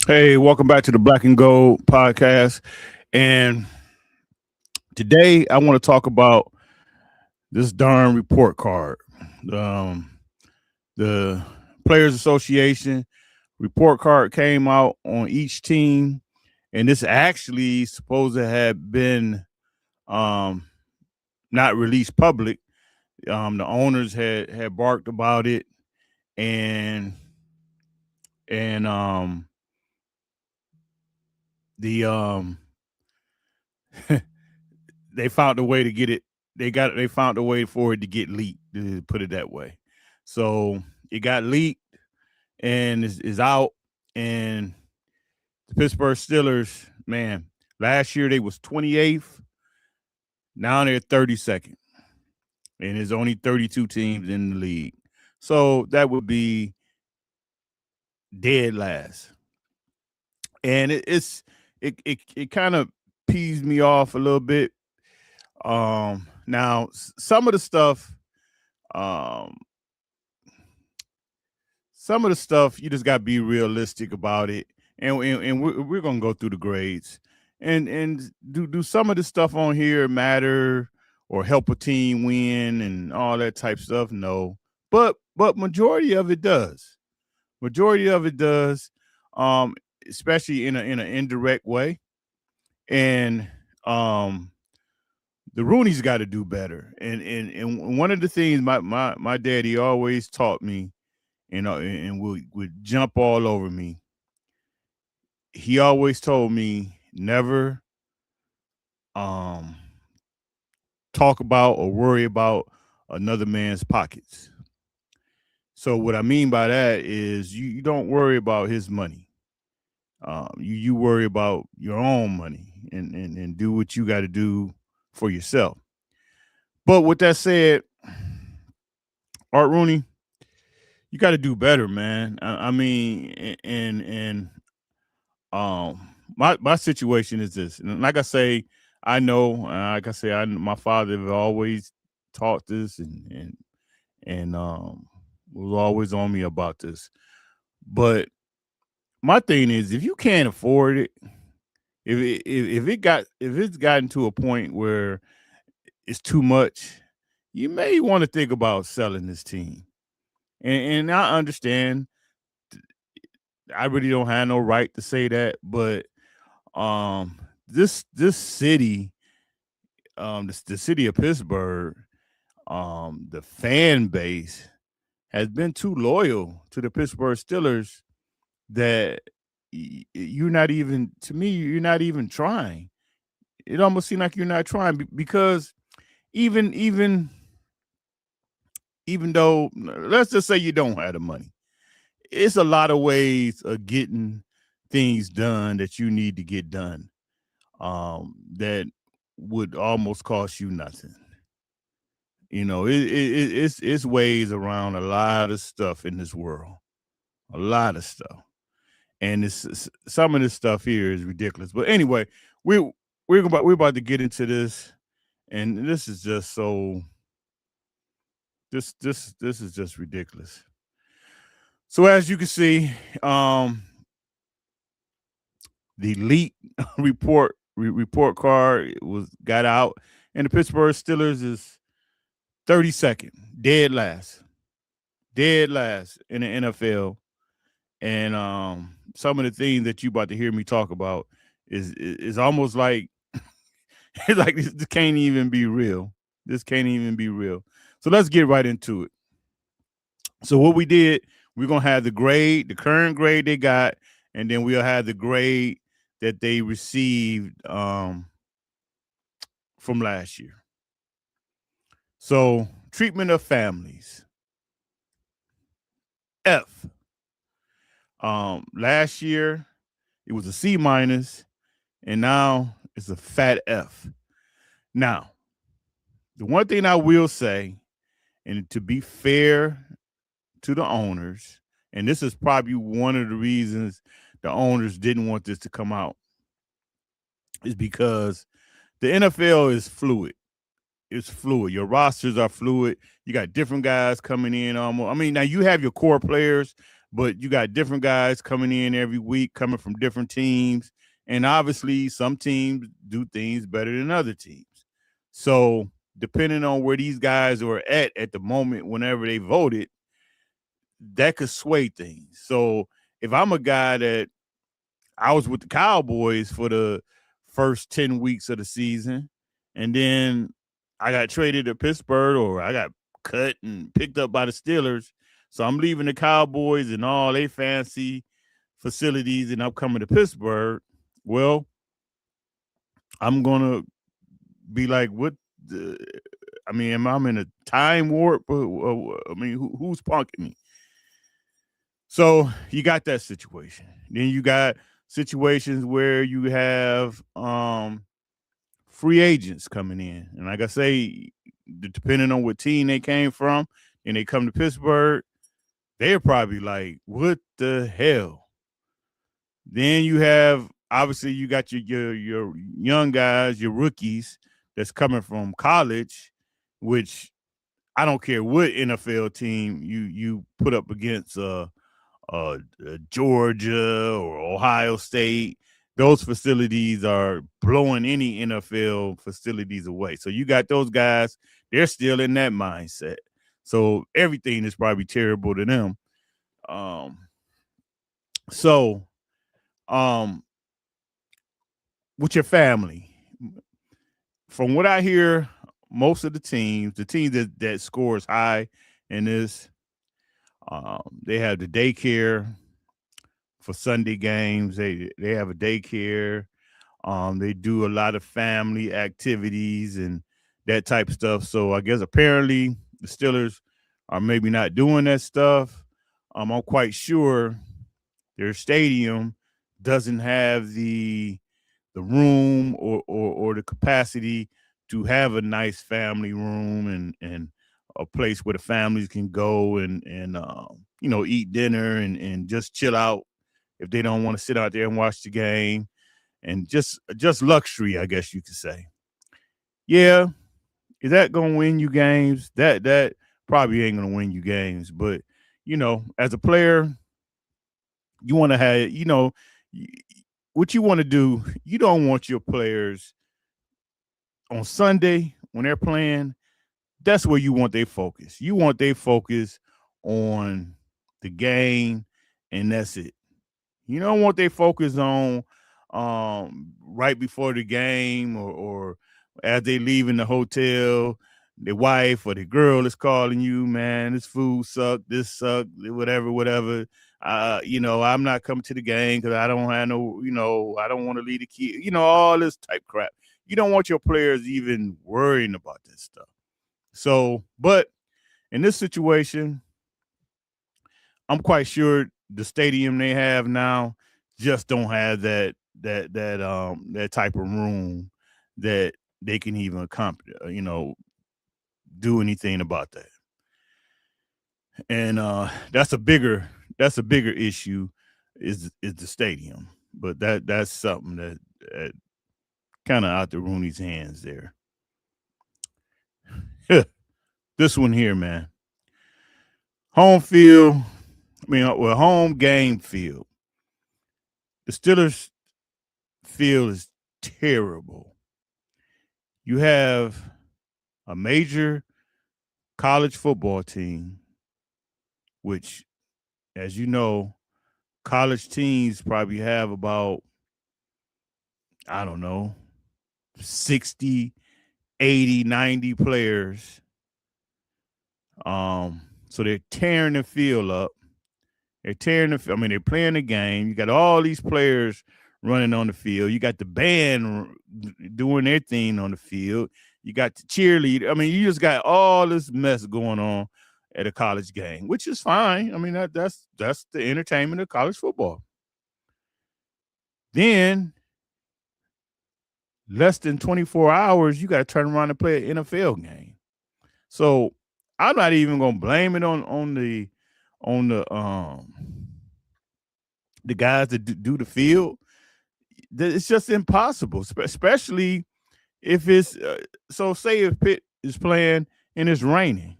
Hey, welcome back to the Black and Gold podcast. And today I want to talk about this darn report card. Um, the Players Association report card came out on each team, and this actually supposed to have been um, not released public. The owners had barked about it, and and the they found a way to get it. They found a way for it to get leaked. To put it that way. So it got leaked and is out. And the Pittsburgh Steelers, man, last year they was 28th. Now they're 32nd, and there's only 32 teams in the league. So that would be dead last. And it kind of pees me off a little bit. Now some of the stuff, um, you just got to be realistic about it, and we're gonna go through the grades, and do some of the stuff on here matter or help a team win and all that type stuff? No, but majority of it does. Majority of it does, um, especially in an indirect way, and um the Rooney's got to do better. And one of the things my daddy always taught me, and would jump all over me. He always told me never um talk about or worry about another man's pockets. So what I mean by that is you don't worry about his money. You worry about your own money and do what you got to do for yourself. But with that said, Art Rooney, you got to do better, man. I mean, and my situation is this, and like I say, I know, like I say, my father have always taught this, and was always on me about this. But my thing is, if you can't afford it, if it's gotten to a point where it's too much, you may want to think about selling this team. And I understand I really don't have no right to say that, but this city, the city of Pittsburgh, the fan base has been too loyal to the Pittsburgh Steelers that you're not even, to me, you're not even trying. It almost seems like you're not trying because even even even though, let's just say you don't have the money, it's a lot of ways of getting things done that you need to get done, that would almost cost you nothing. It's ways around a lot of stuff in this world, a lot of stuff, and some of this stuff here is ridiculous. But anyway, we we're about to get into this, and this is just so this is just ridiculous. So as you can see, the leak report card was got out, and the Pittsburgh Steelers is 32nd, dead last in the NFL. And some of the things that you about to hear me talk about is almost like it's like this can't even be real. This can't even be real. So let's get right into it. So what we did, we're gonna have the grade, the current grade they got, and then we'll have the grade that they received from last year. So treatment of families, F. Last year it was a C minus, and now it's a fat F. Now, the one thing I will say, and to be fair to the owners, and this is probably one of the reasons the owners didn't want this to come out, is because the NFL is fluid. It's fluid. Your rosters are fluid. You got different guys coming in. Almost. I mean, now you have your core players, but you got different guys coming in every week, coming from different teams, and obviously some teams do things better than other teams. So depending on where these guys are at the moment, whenever they voted, that could sway things. So if I'm a guy that I was with the Cowboys for the first 10 weeks of the season, and then I got traded to Pittsburgh, or I got cut and picked up by the Steelers. So I'm leaving the Cowboys and all they fancy facilities, and I'm coming to Pittsburgh. Well, I'm gonna be like, what? The, I mean, am I in a time warp? I mean, who's punking me? So you got that situation. Then you got situations where you have free agents coming in. And like I say, depending on what team they came from and they come to Pittsburgh, they're probably like, what the hell? Then you have, obviously you got your young guys, your rookies that's coming from college, which I don't care what NFL team you put up against Georgia or Ohio State. Those facilities are blowing any NFL facilities away. So you got those guys, they're still in that mindset. So everything is probably terrible to them. Um, so with your family, from what I hear, most of the teams that scores high in this, they have the daycare for Sunday games. They have a daycare. They do a lot of family activities and that type of stuff. So I guess apparently the Steelers are maybe not doing that stuff. I'm quite sure their stadium doesn't have the room or the capacity to have a nice family room and a place where the families can go and eat dinner and just chill out if they don't want to sit out there and watch the game, and just luxury, I guess you could say. Yeah, is that gonna win you games? That probably ain't gonna win you games, but as a player, you want to have what you want to do. You don't want your players on Sunday when they're playing. That's where you want their focus. You want their focus on the game, and that's it. You don't want their focus on right before the game or as they leave in the hotel. The wife or the girl is calling you, man, this food sucked, this sucked, whatever, whatever. I'm not coming to the game because I don't have no, I don't want to lead the kid, all this type crap. You don't want your players even worrying about this stuff. So, but in this situation, I'm quite sure the stadium they have now just don't have that type of room that they can even do anything about that. And that's a bigger issue is the stadium. But that's something that kind of out the Rooney's hands there. This one here, man. Home field. Home game field. The Steelers field is terrible. You have a major college football team, which, as you know, college teams probably have about, I don't know, 60, 80, 90 players. So they're tearing the field up. They're playing the game. You got all these players running on the field. You got the band doing their thing on the field. You got the cheerleader. You just got all this mess going on at a college game, which is fine. That's the entertainment of college football. Then, less than 24 hours, you got to turn around and play an NFL game. So I'm not even gonna blame it on the guys that do the field. It's just impossible, especially if it's so. Say if Pitt is playing and it's raining,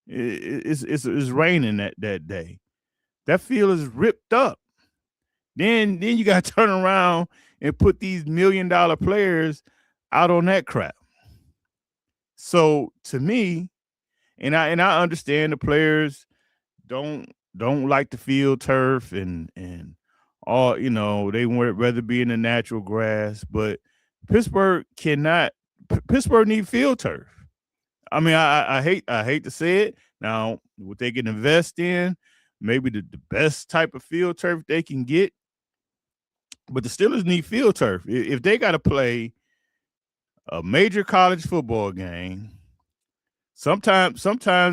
it's raining that day. That field is ripped up. Then you got to turn around and put these $1 million players out on that crap. So to me, and I understand the players don't like the field turf and all, they would rather be in the natural grass, but Pittsburgh cannot Pittsburgh need field turf. I mean, I hate to say it. Now, what they can invest in, maybe the best type of field turf they can get, but the Steelers need field turf. If they got to play a major college football game, sometimes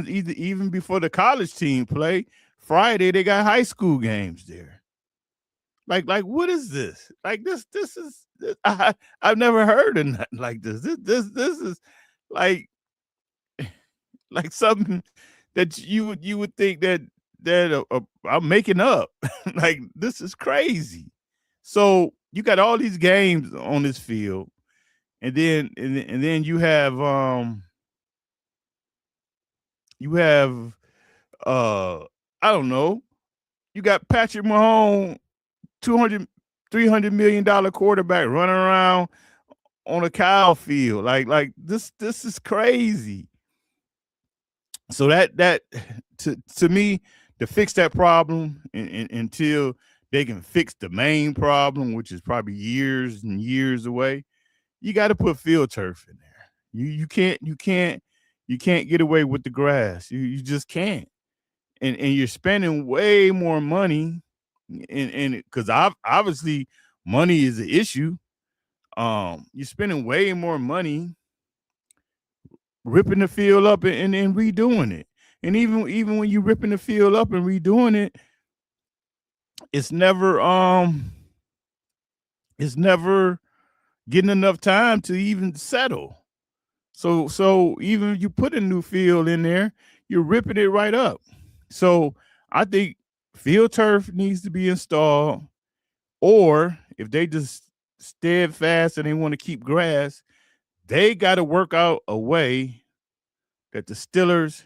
even before the college team play, Friday they got high school games there. Like what is this? Like this is I've never heard of nothing like this. This is like like something that you would think that I'm making up. Like this is crazy. So you got all these games on this field, and then you have uh I don't know, you got Patrick Mahomes, 200 $300 million quarterback running around on a cow field. Like this is crazy. So that to me, to fix that problem until they can fix the main problem, which is probably years and years away, you got to put field turf in there. You can't get away with the grass. You just can't. And you're spending way more money, and because obviously money is an issue. You're spending way more money ripping the field up and redoing it. And even when you're ripping the field up and redoing it, it's never getting enough time to even settle. So even if you put a new field in there, you're ripping it right up. So I think field turf needs to be installed, or if they just steadfast and they want to keep grass, they got to work out a way that the Steelers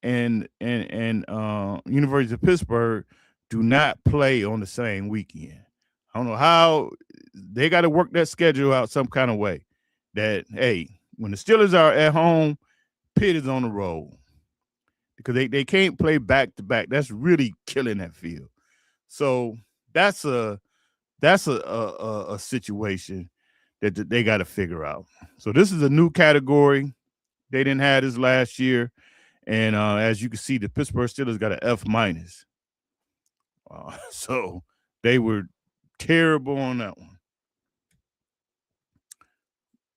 and University of Pittsburgh do not play on the same weekend. I don't know how they got to work that schedule out some kind of way. That hey, when the Steelers are at home, Pitt is on the road because they can't play back to back. That's really killing that field. So that's a situation that they got to figure out. So this is a new category. They didn't have this last year, and as you can see, the Pittsburgh Steelers got an F minus. So they were terrible on that one.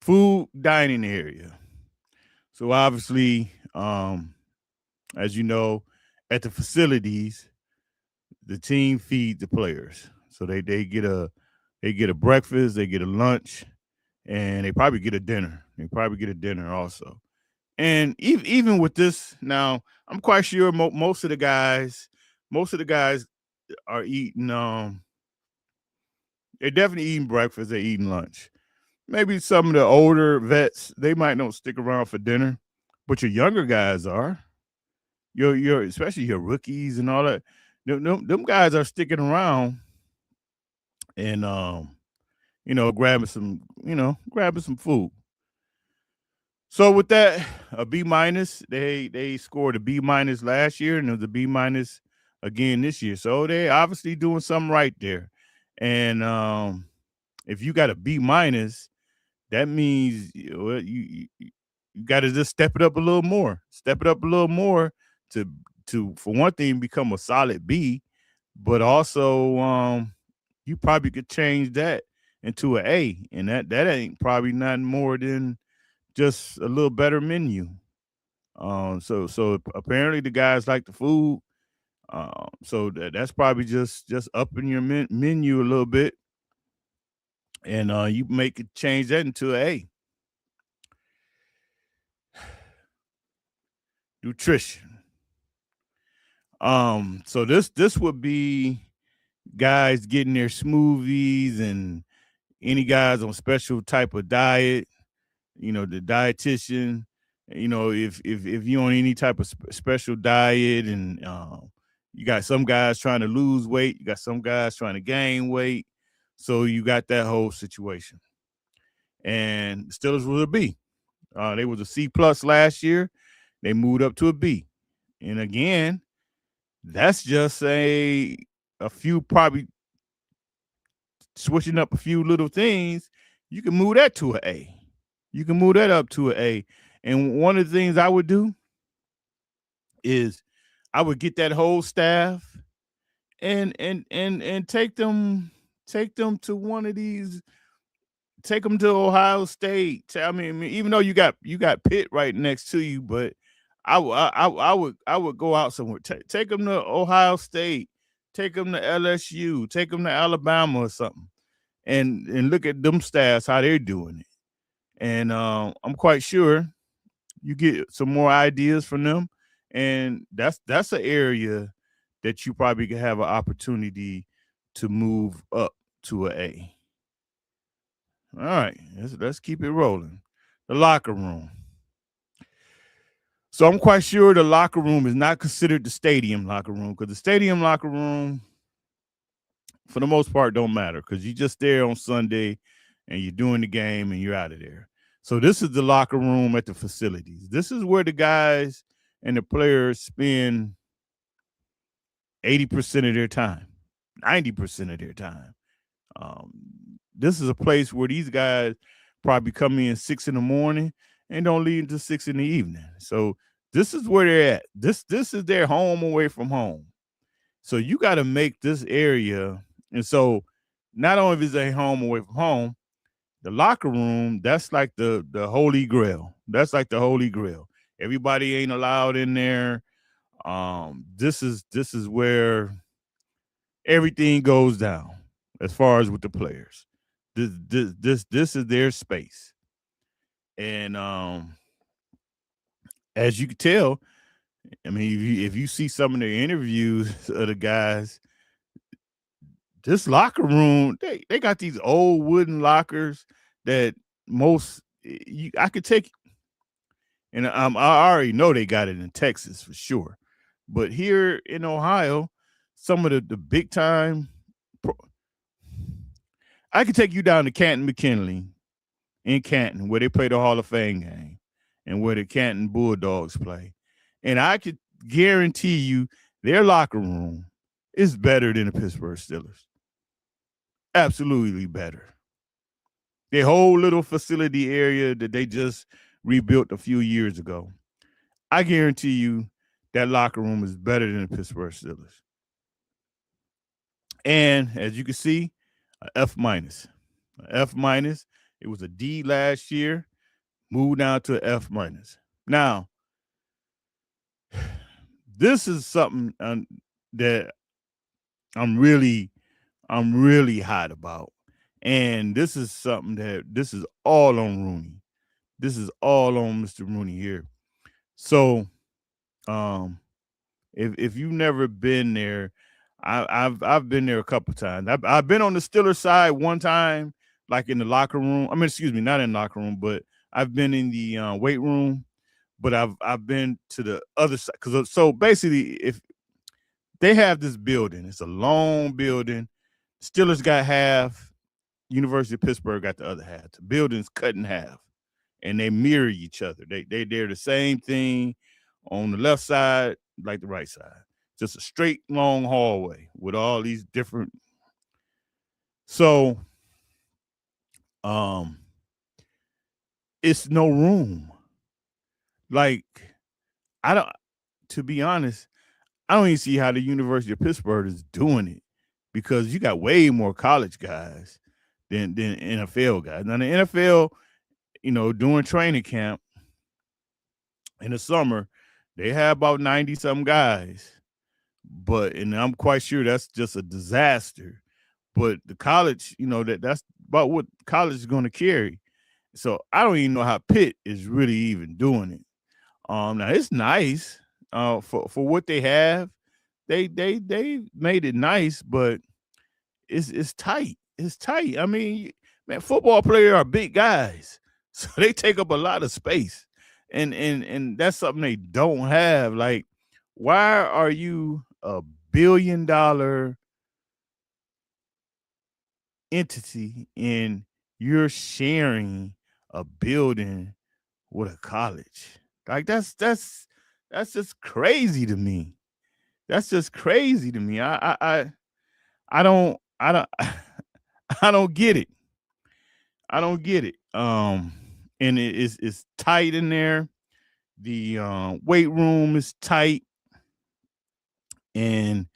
Food dining area. So obviously, as you know, at the facilities, the team feed the players. So they get a breakfast, they get a lunch, and they probably get a dinner. They probably get a dinner also. And even with this, now I'm quite sure most of the guys are eating. They're definitely eating breakfast. They're eating lunch. Maybe some of the older vets, they might not stick around for dinner, but your younger guys are. Your especially your rookies and all that. Them guys are sticking around and grabbing some food. So with that, a B minus. They scored a B minus last year, and it was a B minus again this year. So they obviously doing something right there. And if you got a B minus, that means you got to just step it up a little more. Step it up a little more to for one thing become a solid B, but also you probably could change that into an A, and that ain't probably nothing more than just a little better menu. So apparently the guys like the food. So that's probably just upping your menu a little bit, and you make it change that into an A. Nutrition. So this would be guys getting their smoothies and any guys on special type of diet. The dietitian. If you're on any type of special diet and You got some guys trying to lose weight. You got some guys trying to gain weight. So you got that whole situation. And the Steelers was a B. They was a C plus last year. They moved up to a B. And again, that's just a few, probably switching up a few little things. You can move that to an A. You can move that up to an A. And one of the things I would do is I would get that whole staff and take them to one of these, take them to Ohio State. I mean, even though you got Pitt right next to you, but I would go out somewhere. Take them to Ohio State, take them to LSU, take them to Alabama or something, and look at them staffs how they're doing it. And I'm quite sure you get some more ideas from them, and that's an area that you probably could have an opportunity to move up to an A. All right, let's keep it rolling. The locker room. So I'm quite sure the locker room is not considered the stadium locker room, because the stadium locker room, for the most part, don't matter, because you're just there on Sunday and you're doing the game and you're out of there. So this is the locker room at the facilities. This is where the guys and the players spend 80% of their time, 90% of their time. This is a place where these guys probably come in 6 a.m. and don't leave until 6 p.m. So this is where they're at. This is their home away from home. So you got to make this area. And so not only is it a home away from home, the locker room, that's like the holy grail. That's like the holy grail. Everybody ain't allowed in there. This is where everything goes down as far as with the players. This is their space. And as you can tell, I mean, if you see some of the interviews of the guys, this locker room, they got these old wooden lockers that I could take, and I already know they got it in Texas for sure, but here in Ohio, some of the big time, I could take you down to Canton McKinley in Canton, where they play the Hall of Fame game and where the Canton Bulldogs play, and I could guarantee you their locker room is better than the Pittsburgh Steelers. Absolutely better. Their whole little facility area that they just rebuilt a few years ago, I guarantee you that locker room is better than the Pittsburgh Steelers. And as you can see, an F minus. F minus. It was a D last year, moved down to an F minus. Now, this is something that I'm really hot about. And this is something this is all on Rooney. This is all on Mr. Rooney here. So if you've never been there, I've been there a couple times. I've been on the Steelers side one time, like in the locker room. I mean, excuse me, not in the locker room, but I've been in the weight room. But I've been to the other side, because so basically, if they have this building, it's a long building. Steelers got half, University of Pittsburgh got the other half. The building's cut in half, and they mirror each other. They're the same thing on the left side like the right side. Just a straight long hallway with all these different. So, it's no room. Like, to be honest, I don't even see how the University of Pittsburgh is doing it, because you got way more college guys than NFL guys. Now, the NFL, during training camp in the summer, they have about 90-some guys. And I'm quite sure that's just a disaster. But the college, that's about what college is going to carry. So I don't even know how Pitt is really even doing it. Now it's nice for what they have. They made it nice, but it's tight. It's tight. I mean, man, football players are big guys, so they take up a lot of space, and that's something they don't have. Like, why are you a multi-billion-dollar entity, and you're sharing a building with a college. Like that's just crazy to me. That's just crazy to me. I don't I don't get it. I don't get it. And it's tight in there. The weight room is tight, and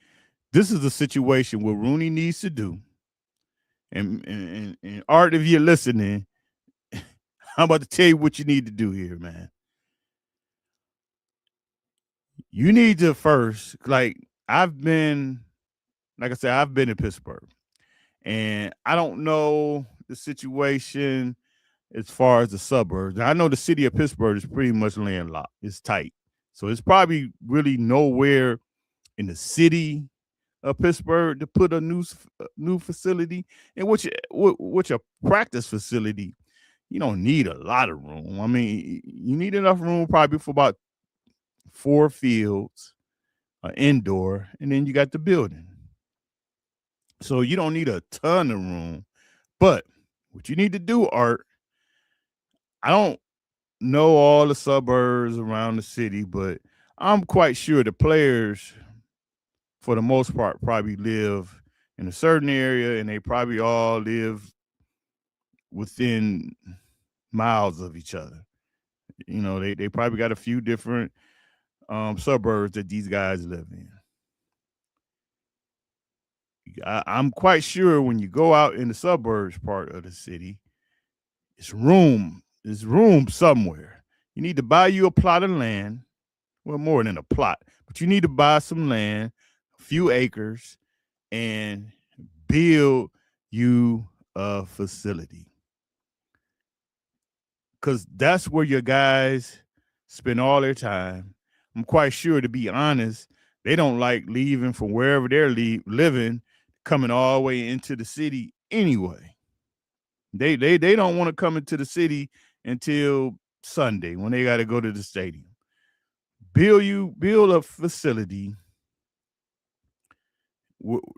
this is a situation where Rooney needs to do. And Art, if you're listening, I'm about to tell you what you need to do here, man. You need to first, like I said, I've been in Pittsburgh, and I don't know the situation as far as the suburbs. I know the city of Pittsburgh is pretty much landlocked. It's tight. So it's probably really nowhere in the city of Pittsburgh to put a new facility, and which a practice facility. You don't need a lot of room. I mean, you need enough room probably for about 4 fields, indoor, and then you got the building. So you don't need a ton of room. But what you need to do, Art, I don't know all the suburbs around the city, but I'm quite sure the players, for the most part, probably live in a certain area, and they probably all live within miles of each other. They probably got a few different suburbs that these guys live in. I'm quite sure when you go out in the suburbs part of the city, it's room. There's room somewhere. You need to buy you a plot of land. Well, more than a plot, but you need to buy some land, a few acres, and build you a facility. Because that's where your guys spend all their time. I'm quite sure, to be honest, they don't like leaving from wherever they're living, coming all the way into the city anyway. They don't want to come into the city until Sunday when they got to go to the stadium. Build a facility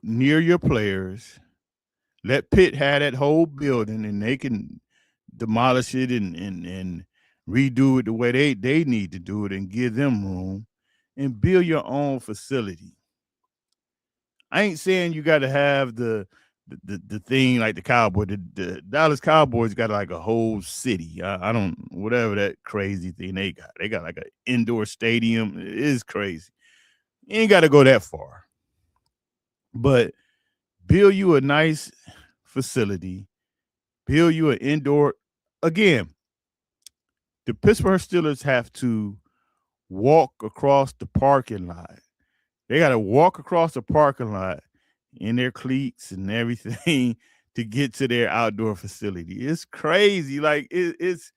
near your players. Let Pitt have that whole building, and they can demolish it and redo it the way they need to do it, and give them room, and build your own facility. I ain't saying you got to have the thing like the Cowboy. The Dallas Cowboys got like a whole city. I don't, whatever that crazy thing they got. They got like an indoor stadium. It is crazy. You ain't got to go that far, but build you a nice facility. Build you an indoor. Again, the Pittsburgh Steelers have to walk across the parking lot. They got to walk across the parking lot in their cleats and everything to get to their outdoor facility. It's crazy. Like it's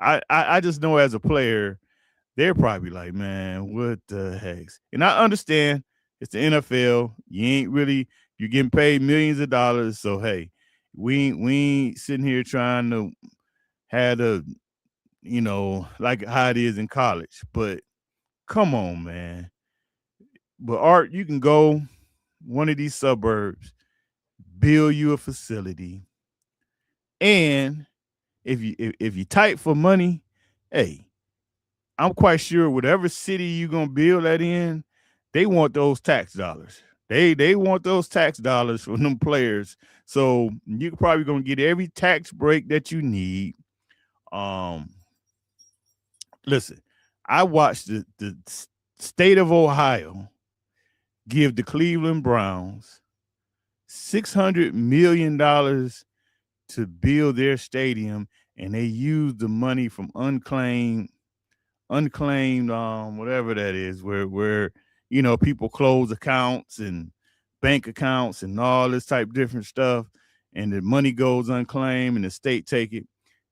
I just know as a player, they're probably like, man, what the heck? And I understand it's the NFL. You're getting paid millions of dollars. So hey, we ain't sitting here trying to have like how it is in college. But come on, man. But Art, you can go one of these suburbs, build you a facility, and if you tight for money, hey, I'm quite sure whatever city you're gonna build that in, they want those tax dollars. They want those tax dollars from them players. So you're probably gonna get every tax break that you need. Um, Listen, I watched the state of Ohio give the Cleveland Browns $600 million to build their stadium, and they used the money from unclaimed whatever that is, where people close accounts and bank accounts and all this type of different stuff, and the money goes unclaimed and the state take it.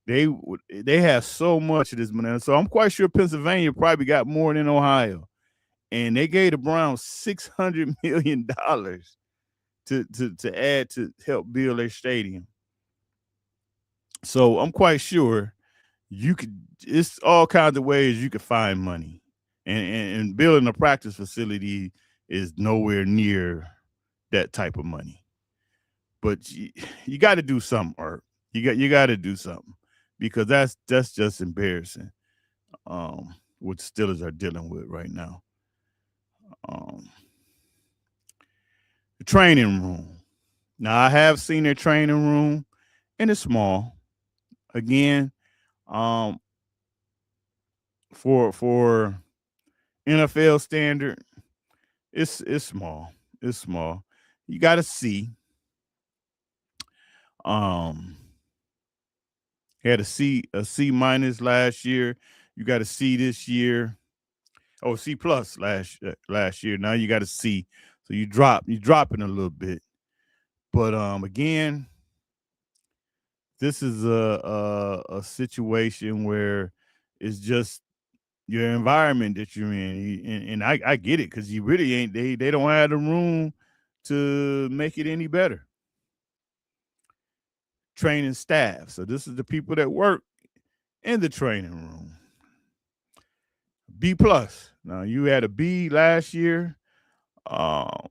They have so much of this money, so I'm quite sure Pennsylvania probably got more than Ohio, and they gave the Browns $600 million to add to help build their stadium. So I'm quite sure it's all kinds of ways you could find money. and building a practice facility is nowhere near that type of money. But you got to do something, Art. You got to do something because that's just embarrassing. What the Steelers are dealing with right now. Um, the training room. Now I have seen their training room, and it's small. Again, um, for NFL standard, it's small. It's small. You got to see. Um, had a C minus last year. You got a C this year. Oh, C plus last year. Now you got a C. So you dropping a little bit. But again, this is a situation where it's just your environment that you're in, and I get it because you really ain't they don't have the room to make it any better. Training staff. So this is the people that work in the training room. B plus. Now you had a B last year. Um,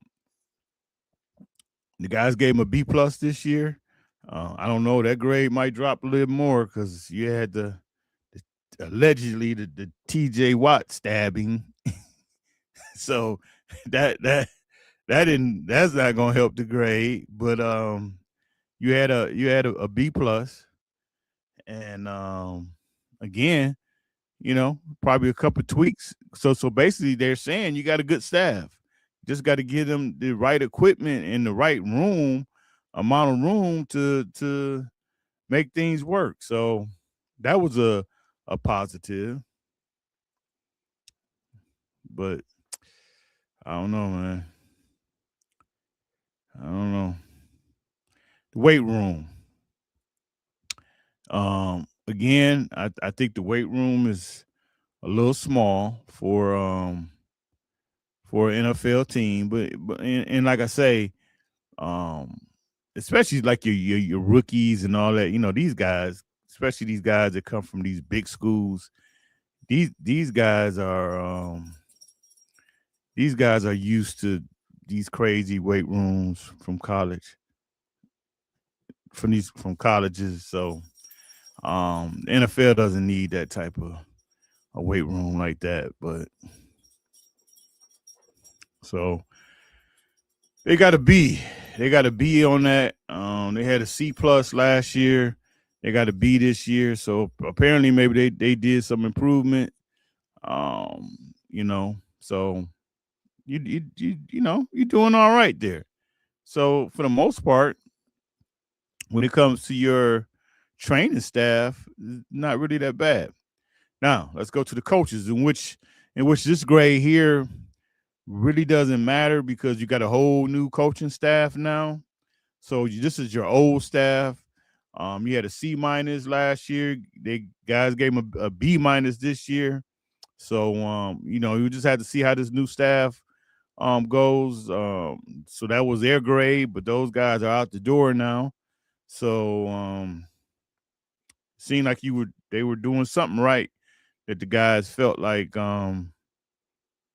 the guys gave him a B plus this year. I don't know. That grade might drop a little more because you had allegedly the T.J. Watt stabbing. So that's not gonna help the grade. But you had a B plus, and again, probably a couple of tweaks. So basically, they're saying you got a good staff. Just got to give them the right equipment and the right amount of room to make things work. So that was a positive, but I don't know, man. I don't know. The weight room. Again, I think the weight room is a little small for an NFL team, but and like I say, um, especially like your rookies and all that. These guys, especially these guys that come from these big schools. These guys are used to these crazy weight rooms from college, from colleges. So the NFL doesn't need that type of a weight room like that. But so they got a B. They got a B on that. They had a C plus last year. They got a B this year. So apparently maybe they did some improvement. So you're doing all right there. So for the most part, when it comes to your training staff, not really that bad. Now let's go to the coaches, in which this grade here really doesn't matter because you got a whole new coaching staff now. So this is your old staff. You had a C minus last year. They guys gave him a B minus this year. So you just had to see how this new staff goes. So that was their grade, but those guys are out the door now. So seemed like they were doing something right that the guys felt like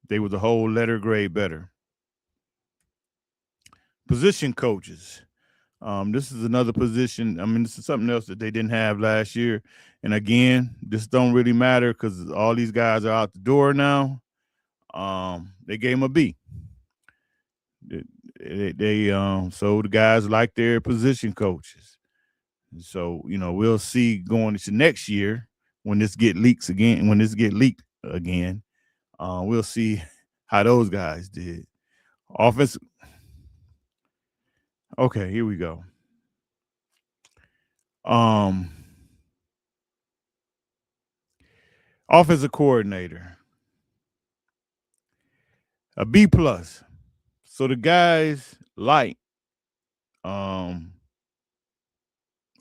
they was a whole letter grade better. Position coaches. This is another position. I mean, this is something else that they didn't have last year. And again, this don't really matter because all these guys are out the door now. They gave them a B. So the guys like their position coaches. So we'll see going into next year when this get leaked again. We'll see how those guys did. Offense. Okay, here we go. Offensive coordinator, a B plus. So the guys like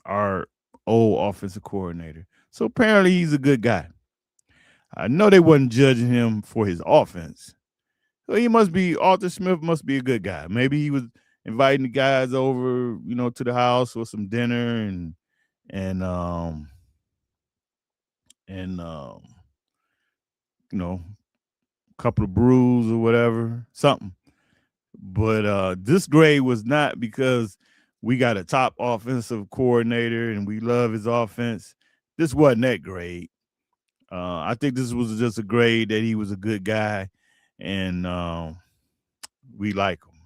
our old offensive coordinator. So apparently he's a good guy. I know they wasn't judging him for his offense. So Arthur Smith must be a good guy. Maybe he was inviting the guys over, to the house for some dinner and and you know couple of brews or whatever, something. But this grade was not because we got a top offensive coordinator and we love his offense. This wasn't that grade. I think this was just a grade that he was a good guy, and we like him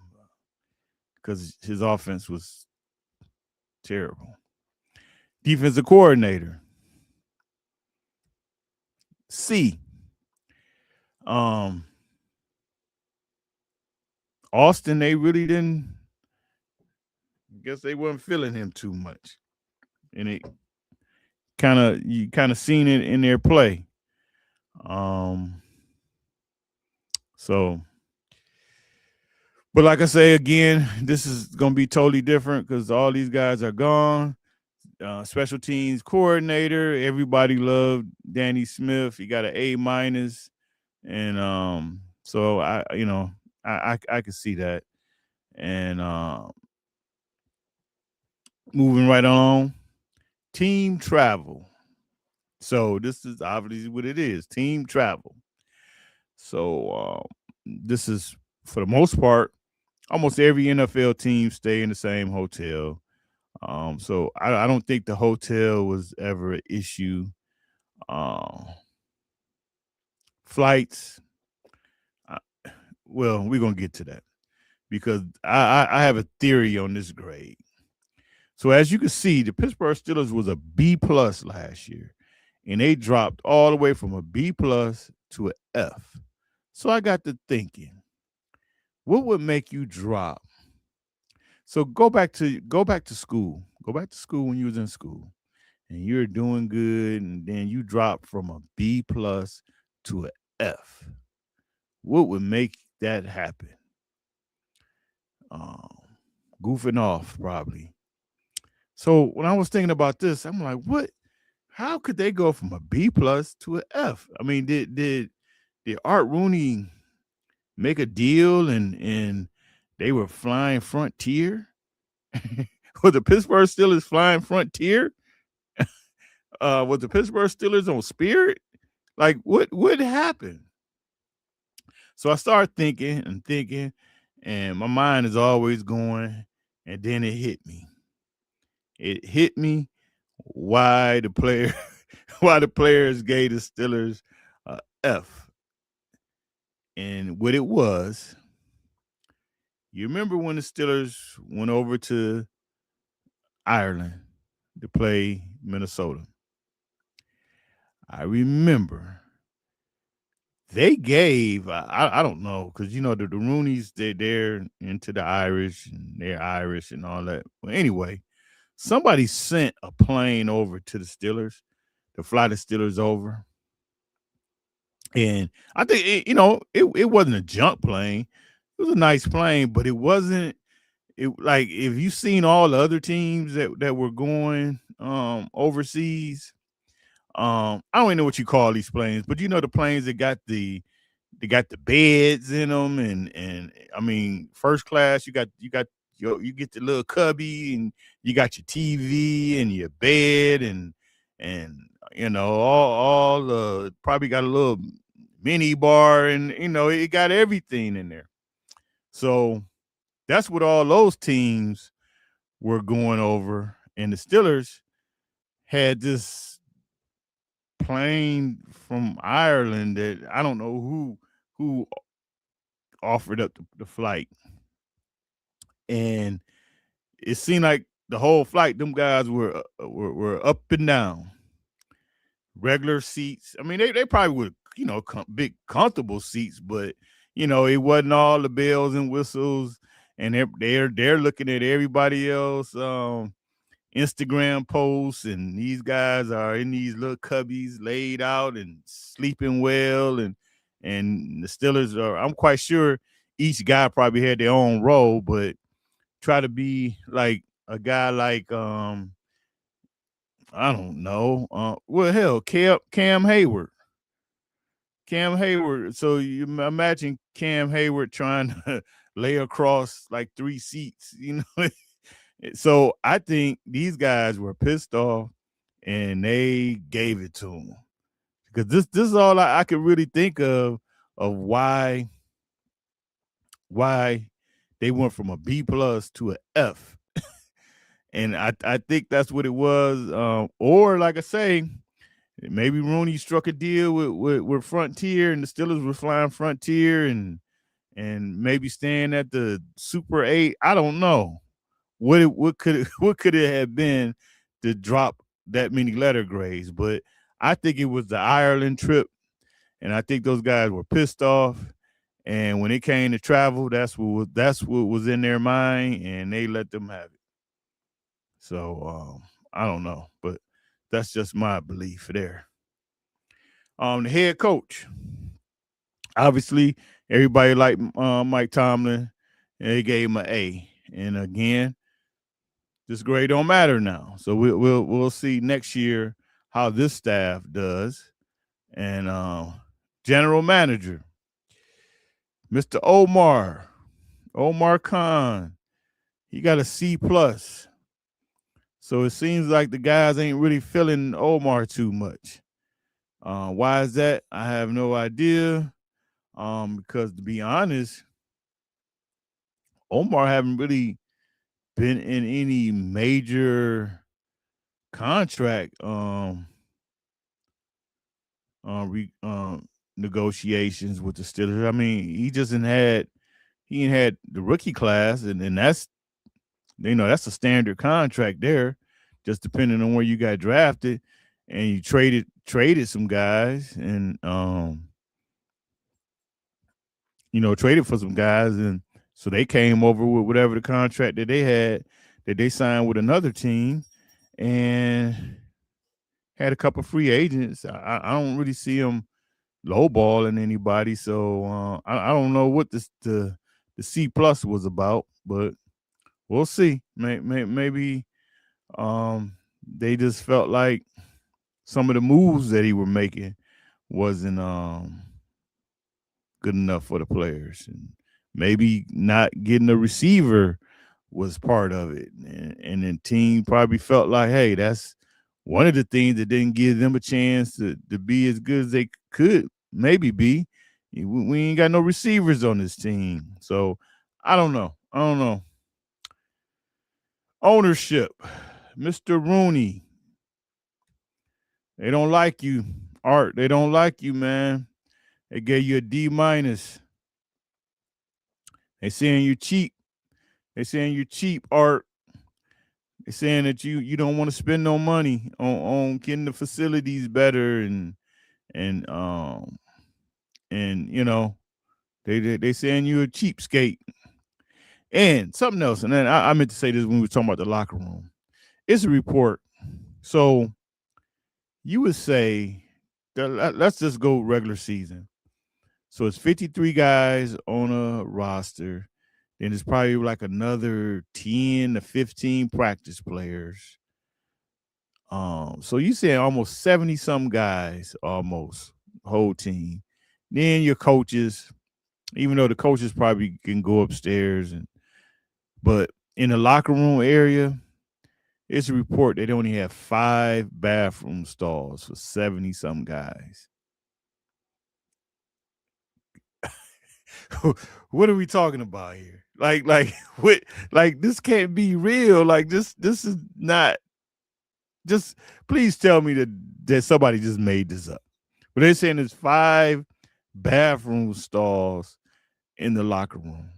because his offense was terrible. Defensive coordinator, C. Um, Austin, they really didn't. I guess they weren't feeling him too much, and it you kind of seen it in their play. Um, so, but like I say again, this is gonna be totally different because all these guys are gone. Special teams coordinator, everybody loved Danny Smith. He got an A minus, and so I could see that. And moving right along, team travel. So this is obviously what it is, team travel. So this is for the most part, almost every NFL team stay in the same hotel. So I don't think the hotel was ever an issue. Flights, uh, well, we're gonna get to that because I have a theory on this grade. So as you can see, the Pittsburgh Steelers was a B plus last year, and they dropped all the way from a B plus to an F. So I got to thinking, what would make you drop? So go back to school. Go back to school when you was in school, and you're doing good, and then you drop from a B plus to an F. What would make that happen? Um, Goofing off, probably. So when I was thinking about this, I'm like, what? How could they go from a B plus to an F? I mean, did Art Rooney make a deal and they were flying Frontier? Was the Pittsburgh Steelers flying Frontier? Was the Pittsburgh Steelers on Spirit? Like, what happened? So I started thinking and thinking, and my mind is always going, and then it hit me. It hit me why the player why the players gave the Steelers F. And what it was, you remember when the Steelers went over to Ireland to play Minnesota? I remember they gave I don't know because you know the Rooneys they're into the Irish and they're Irish and all that. Well, anyway, somebody sent a plane over to the Steelers to fly the Steelers over, and I think it wasn't a junk plane. It was a nice plane, but it wasn't. It like if you seen all the other teams that were going overseas. I don't even know what you call these planes, but you know the planes that got the beds in them, and I mean first class. You get the little cubby, and you got your TV and your bed, and all the probably got a little mini bar, and it got everything in there. So that's what all those teams were going over, and the Steelers had this plane from Ireland that I don't know who offered up the flight, and it seemed like the whole flight, them guys were up and down, regular seats. I mean, they probably were big comfortable seats, but it wasn't all the bells and whistles, and they're looking at everybody else. Instagram posts, and these guys are in these little cubbies laid out and sleeping well, and the Steelers are, I'm quite sure each guy probably had their own role, but try to be like a guy like I don't know. Well, hell, Cam Hayward. Cam Hayward. So you imagine Cam Hayward trying to lay across like three seats. So I think these guys were pissed off, and they gave it to him because this is all I could really think of of why they went from a B plus to an F. And I think that's what it was. Or like I say, maybe Rooney struck a deal with Frontier, and the Steelers were flying Frontier, and maybe staying at the Super 8. I don't know what could it have been to drop that many letter grades, but I think it was the Ireland trip, and I think those guys were pissed off. And when it came to travel, that's what was in their mind, and they let them have it. So I don't know, but that's just my belief there. The head coach, obviously, everybody liked Mike Tomlin, and they gave him an A. And again, this grade don't matter now. So we'll see next year how this staff does. And general manager, Mr. Omar Khan, he got a C plus. So it seems like the guys ain't really feeling Omar too much. Why is that? I have no idea. Because to be honest, Omar haven't really been in any major contract negotiations with the Steelers. I mean, he ain't had the rookie class, and that's that's a standard contract there, just depending on where you got drafted, and you traded some guys, and traded for some guys, and so they came over with whatever the contract that they had that they signed with another team, and had a couple free agents. I don't really see them lowballing anybody, so I don't know what the C plus was about, but we'll see. Maybe they just felt like some of the moves that he were making wasn't good enough for the players, and maybe not getting a receiver was part of it, and the team probably felt like, hey, that's one of the things that didn't give them a chance to be as good as they could maybe be. We ain't got no receivers on this team, so I don't know. Ownership, Mr. Rooney, they don't like you, Art. They don't like you, man. They gave you a D minus. They saying you cheap. They saying you cheap, Art. They saying that you don't want to spend no money on getting the facilities better, and they saying you a cheapskate. And something else, and then I meant to say this when we were talking about the locker room. It's a report. So you would say that let's just go regular season. So it's 53 guys on a roster. Then it's probably like another 10 to 15 practice players. So you saying almost 70 some guys, almost whole team. Then your coaches, even though the coaches probably can go upstairs, but in the locker room area, it's a report they only have 5 bathroom stalls for 70 some guys. What are we talking about here? Like what? Like this can't be real. Like this is not. Just please tell me that somebody just made this up. But they're saying there's 5 bathroom stalls in the locker room.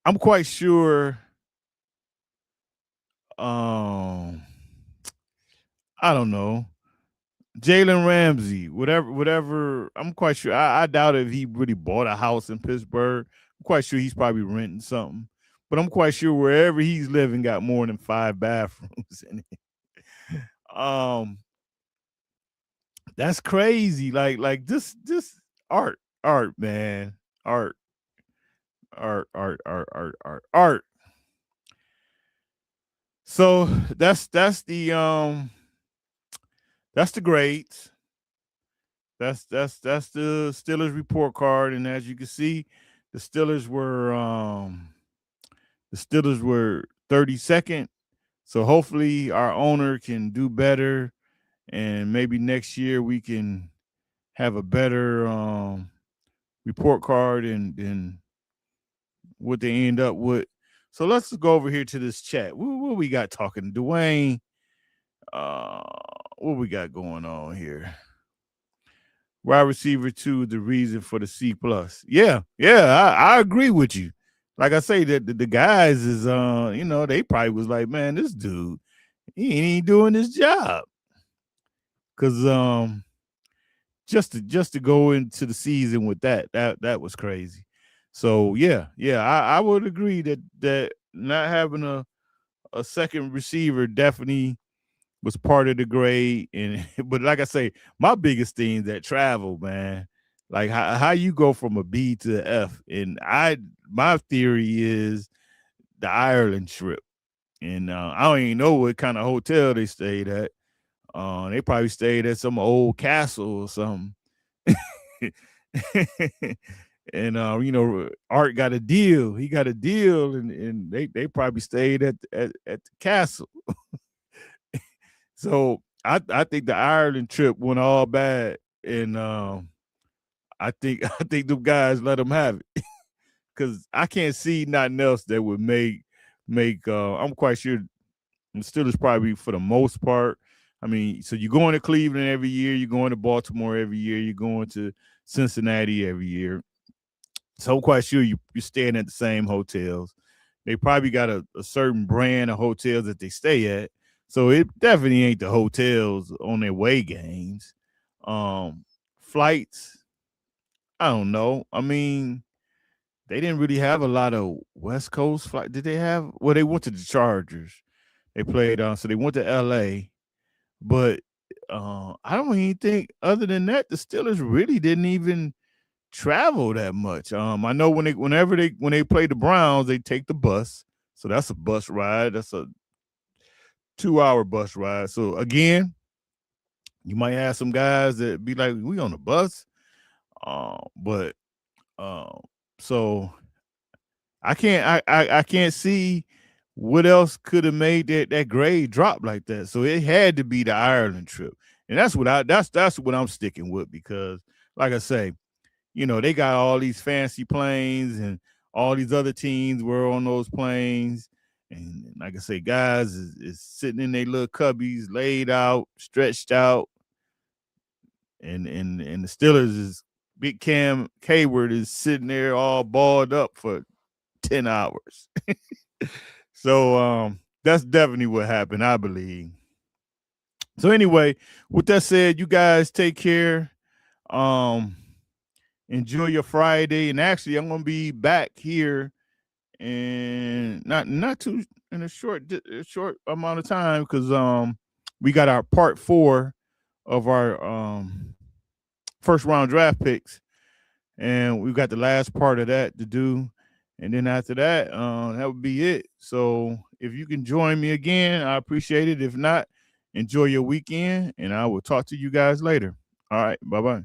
I'm quite sure. I don't know. Jalen Ramsey, whatever. I'm quite sure. I doubt if he really bought a house in Pittsburgh. I'm quite sure he's probably renting something. But I'm quite sure wherever he's living got more than 5 bathrooms in it. That's crazy. Like this art, man. Art. Art. So that's the grades. That's the Steelers report card, and as you can see, the Steelers were 32nd. So hopefully our owner can do better, and maybe next year we can have a better report card than what they end up with. So let's go over here to this chat. What we got talking? Dwayne, uh, what we got going on here? Wide receiver 2, the reason for the C plus. Yeah, I agree with you. Like I say, that the guys is they probably was like, man, this dude, he ain't doing his job. Cause just to go into the season with that was crazy. So I would agree that not having a second receiver definitely was part of the grade. And but like I say, my biggest thing is that travel, man. Like how you go from a B to an F. And my theory is the Ireland trip. And I don't even know what kind of hotel they stayed at. They probably stayed at some old castle or something. And Art got a deal. He got a deal, and they probably stayed at the castle. So I think the Ireland trip went all bad, and I think the guys let them have it because I can't see nothing else that would make. I'm quite sure the Steelers probably for the most part. I mean, so you're going to Cleveland every year, you're going to Baltimore every year, you're going to Cincinnati every year. So I'm quite sure you're staying at the same hotels. They probably got a certain brand of hotels that they stay at. So it definitely ain't the hotels on their way games. Flights, I don't know. I mean, they didn't really have a lot of West Coast flight. Did they have? Well, they went to the Chargers. They played on, so they went to LA. But I don't even think, other than that, the Steelers really didn't even travel that much. I know when they play the Browns, they take the bus. So that's a bus ride. That's a 2-hour bus ride. So again, you might have some guys that be like, we on the bus. But so I can't see what else could have made that grade drop like that. So it had to be the Ireland trip. And that's what I'm sticking with, because like I say, they got all these fancy planes, and all these other teams were on those planes. And like I say, guys is sitting in their little cubbies, laid out, stretched out. And the Steelers is Big Cam Hayward is sitting there all balled up for 10 hours. So that's definitely what happened, I believe. So anyway, with that said, you guys take care. Enjoy your Friday. And actually, I'm gonna be back here and not too in a short amount of time, because we got our part 4 of our first round draft picks, and we've got the last part of that to do. And then after that, that would be it. So if you can join me again, I appreciate it. If not, enjoy your weekend, and I will talk to you guys later. All right, bye-bye.